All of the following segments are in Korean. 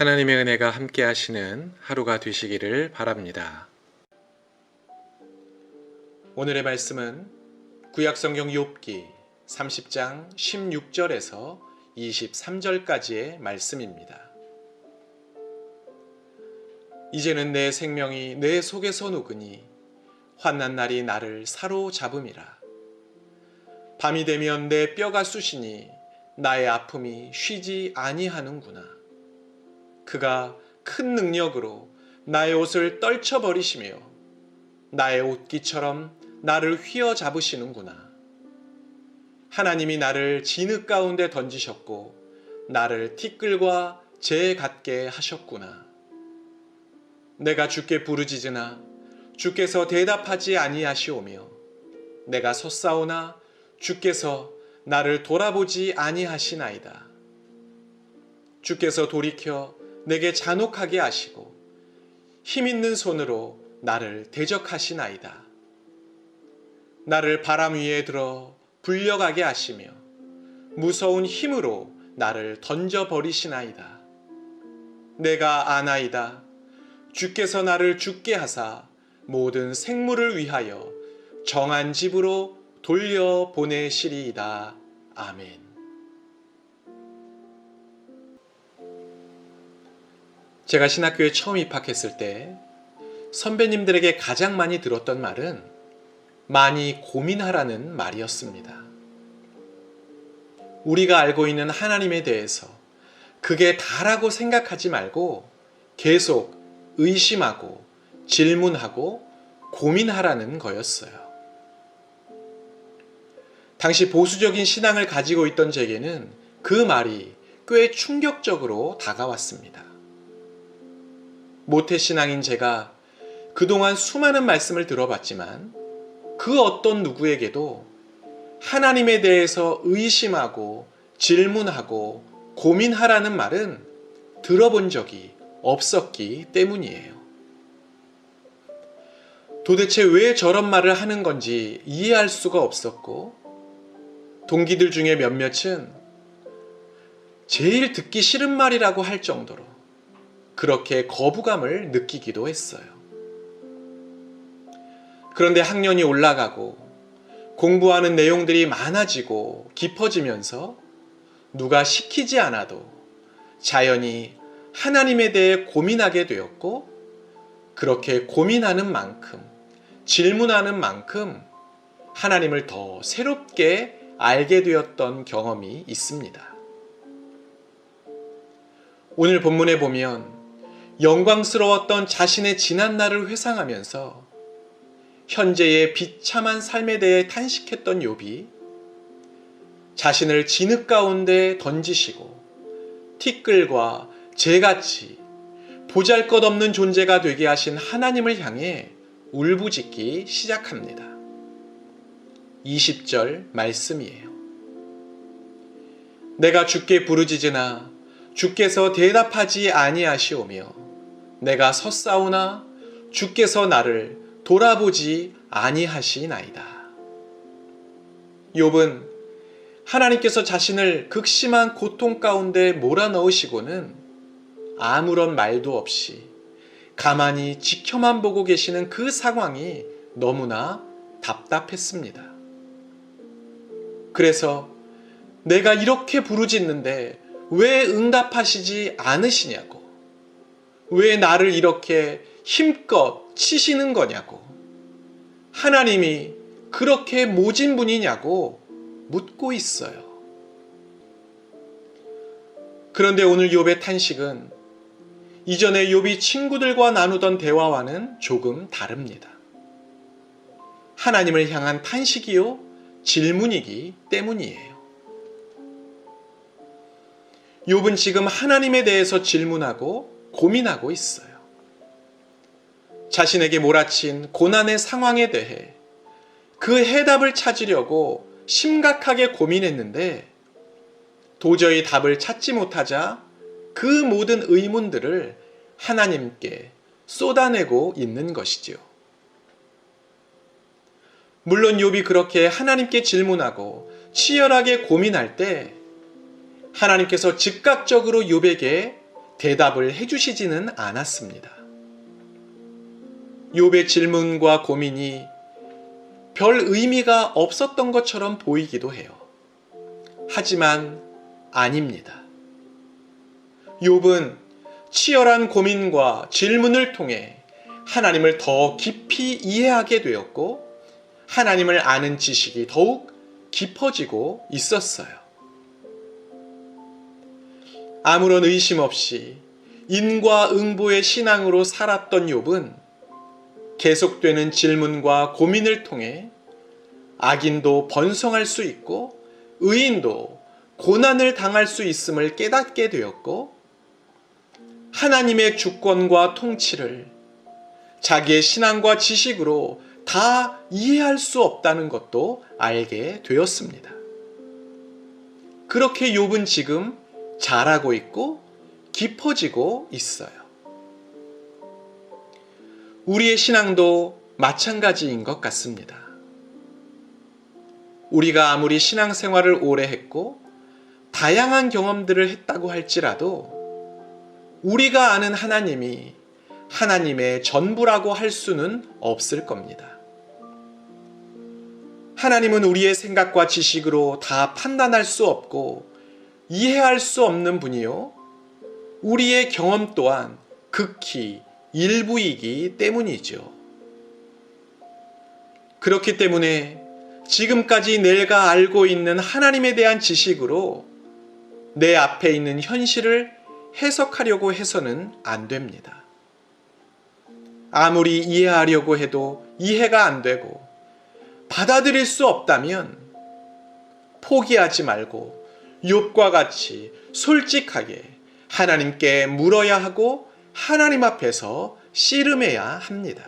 하나님의 은혜가 함께 하시는 하루가 되시기를 바랍니다. 오늘의 말씀은 구약성경 욥기 30장 16절에서 23절까지의 말씀입니다. 이제는 내 생명이 내 속에서 녹으니 환난 날이 나를 사로잡음이라. 밤이 되면 내 뼈가 쑤시니 나의 아픔이 쉬지 아니하는구나. 그가 큰 능력으로 나의 옷을 떨쳐버리시며 나의 옷깃처럼 나를 휘어잡으시는구나. 하나님이 나를 진흙 가운데 던지셨고 나를 티끌과 재 같게 하셨구나. 내가 주께 부르짖으나 주께서 대답하지 아니하시오며 내가 섰사오나 주께서 나를 돌아보지 아니하시나이다. 주께서 돌이켜 내게 잔혹하게 하시고 힘있는 손으로 나를 대적하시나이다. 나를 바람 위에 들어 불려가게 하시며 무서운 힘으로 나를 던져버리시나이다. 내가 아나이다. 주께서 나를 죽게 하사 모든 생물을 위하여 정한 집으로 돌려보내시리이다. 아멘. 제가 신학교에 처음 입학했을 때 선배님들에게 가장 많이 들었던 말은 많이 고민하라는 말이었습니다. 우리가 알고 있는 하나님에 대해서 그게 다라고 생각하지 말고 계속 의심하고 질문하고 고민하라는 거였어요. 당시 보수적인 신앙을 가지고 있던 제게는 그 말이 꽤 충격적으로 다가왔습니다. 모태신앙인 제가 그동안 수많은 말씀을 들어봤지만 그 어떤 누구에게도 하나님에 대해서 의심하고 질문하고 고민하라는 말은 들어본 적이 없었기 때문이에요. 도대체 왜 저런 말을 하는 건지 이해할 수가 없었고 동기들 중에 몇몇은 제일 듣기 싫은 말이라고 할 정도로 그렇게 거부감을 느끼기도 했어요. 그런데 학년이 올라가고 공부하는 내용들이 많아지고 깊어지면서 누가 시키지 않아도 자연히 하나님에 대해 고민하게 되었고 그렇게 고민하는 만큼 질문하는 만큼 하나님을 더 새롭게 알게 되었던 경험이 있습니다. 오늘 본문에 보면 영광스러웠던 자신의 지난 날을 회상하면서 현재의 비참한 삶에 대해 탄식했던 욥이 자신을 진흙 가운데 던지시고 티끌과 재같이 보잘것없는 존재가 되게 하신 하나님을 향해 울부짖기 시작합니다. 20절 말씀이에요. 내가 주께 부르짖으나 주께서 대답하지 아니하시오며 내가 섰사오나 주께서 나를 돌아보지 아니하시나이다. 욥은 하나님께서 자신을 극심한 고통 가운데 몰아넣으시고는 아무런 말도 없이 가만히 지켜만 보고 계시는 그 상황이 너무나 답답했습니다. 그래서 내가 이렇게 부르짖는데 왜 응답하시지 않으시냐고, 왜 나를 이렇게 힘껏 치시는 거냐고, 하나님이 그렇게 모진 분이냐고 묻고 있어요. 그런데 오늘 욥의 탄식은 이전에 욥이 친구들과 나누던 대화와는 조금 다릅니다. 하나님을 향한 탄식이요 질문이기 때문이에요. 욥은 지금 하나님에 대해서 질문하고 고민하고 있어요. 자신에게 몰아친 고난의 상황에 대해 그 해답을 찾으려고 심각하게 고민했는데 도저히 답을 찾지 못하자 그 모든 의문들을 하나님께 쏟아내고 있는 것이지요. 물론 욥이 그렇게 하나님께 질문하고 치열하게 고민할 때 하나님께서 즉각적으로 욥에게 대답을 해주시지는 않았습니다. 욥의 질문과 고민이 별 의미가 없었던 것처럼 보이기도 해요. 하지만 아닙니다. 욥은 치열한 고민과 질문을 통해 하나님을 더 깊이 이해하게 되었고 하나님을 아는 지식이 더욱 깊어지고 있었어요. 아무런 의심 없이 인과응보의 신앙으로 살았던 욥은 계속되는 질문과 고민을 통해 악인도 번성할 수 있고 의인도 고난을 당할 수 있음을 깨닫게 되었고 하나님의 주권과 통치를 자기의 신앙과 지식으로 다 이해할 수 없다는 것도 알게 되었습니다. 그렇게 욥은 지금 자라고 있고 깊어지고 있어요. 우리의 신앙도 마찬가지인 것 같습니다. 우리가 아무리 신앙생활을 오래 했고 다양한 경험들을 했다고 할지라도 우리가 아는 하나님이 하나님의 전부라고 할 수는 없을 겁니다. 하나님은 우리의 생각과 지식으로 다 판단할 수 없고 이해할 수 없는 분이요. 우리의 경험 또한 극히 일부이기 때문이죠. 그렇기 때문에 지금까지 내가 알고 있는 하나님에 대한 지식으로 내 앞에 있는 현실을 해석하려고 해서는 안 됩니다. 아무리 이해하려고 해도 이해가 안 되고 받아들일 수 없다면 포기하지 말고 욥과 같이 솔직하게 하나님께 물어야 하고 하나님 앞에서 씨름해야 합니다.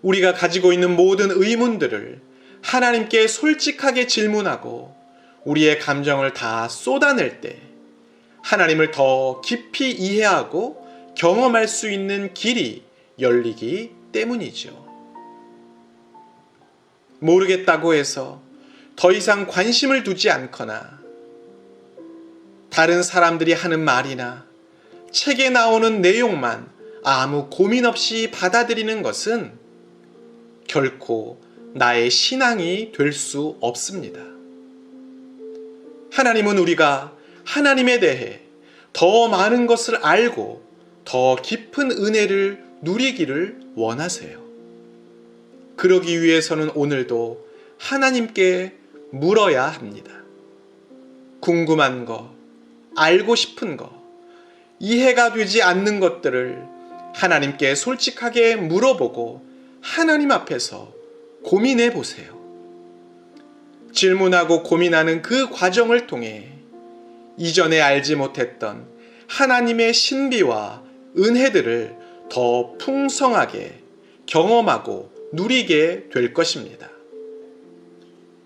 우리가 가지고 있는 모든 의문들을 하나님께 솔직하게 질문하고 우리의 감정을 다 쏟아낼 때 하나님을 더 깊이 이해하고 경험할 수 있는 길이 열리기 때문이죠. 모르겠다고 해서 더 이상 관심을 두지 않거나 다른 사람들이 하는 말이나 책에 나오는 내용만 아무 고민 없이 받아들이는 것은 결코 나의 신앙이 될 수 없습니다. 하나님은 우리가 하나님에 대해 더 많은 것을 알고 더 깊은 은혜를 누리기를 원하세요. 그러기 위해서는 오늘도 하나님께 물어야 합니다. 궁금한 거, 알고 싶은 거, 이해가 되지 않는 것들을 하나님께 솔직하게 물어보고 하나님 앞에서 고민해 보세요. 질문하고 고민하는 그 과정을 통해 이전에 알지 못했던 하나님의 신비와 은혜들을 더 풍성하게 경험하고 누리게 될 것입니다.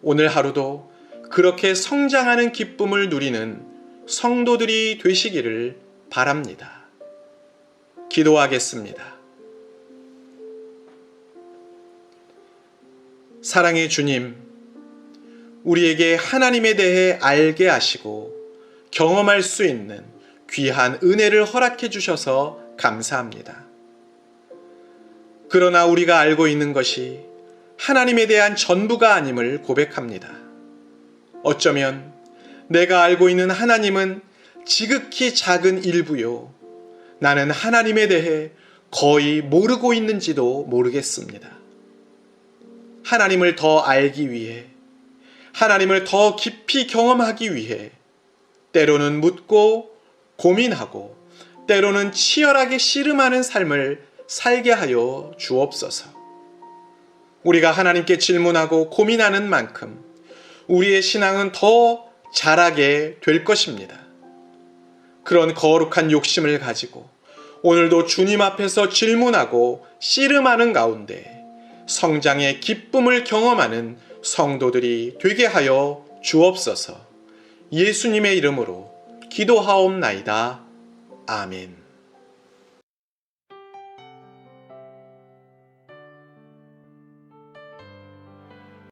오늘 하루도 그렇게 성장하는 기쁨을 누리는 성도들이 되시기를 바랍니다. 기도하겠습니다. 사랑의 주님, 우리에게 하나님에 대해 알게 하시고 경험할 수 있는 귀한 은혜를 허락해 주셔서 감사합니다. 그러나 우리가 알고 있는 것이 하나님에 대한 전부가 아님을 고백합니다. 어쩌면 내가 알고 있는 하나님은 지극히 작은 일부요. 나는 하나님에 대해 거의 모르고 있는지도 모르겠습니다. 하나님을 더 알기 위해, 하나님을 더 깊이 경험하기 위해 때로는 묻고 고민하고 때로는 치열하게 씨름하는 삶을 살게 하여 주옵소서. 우리가 하나님께 질문하고 고민하는 만큼 우리의 신앙은 더 자라게 될 것입니다. 그런 거룩한 욕심을 가지고 오늘도 주님 앞에서 질문하고 씨름하는 가운데 성장의 기쁨을 경험하는 성도들이 되게 하여 주옵소서. 예수님의 이름으로 기도하옵나이다. 아멘.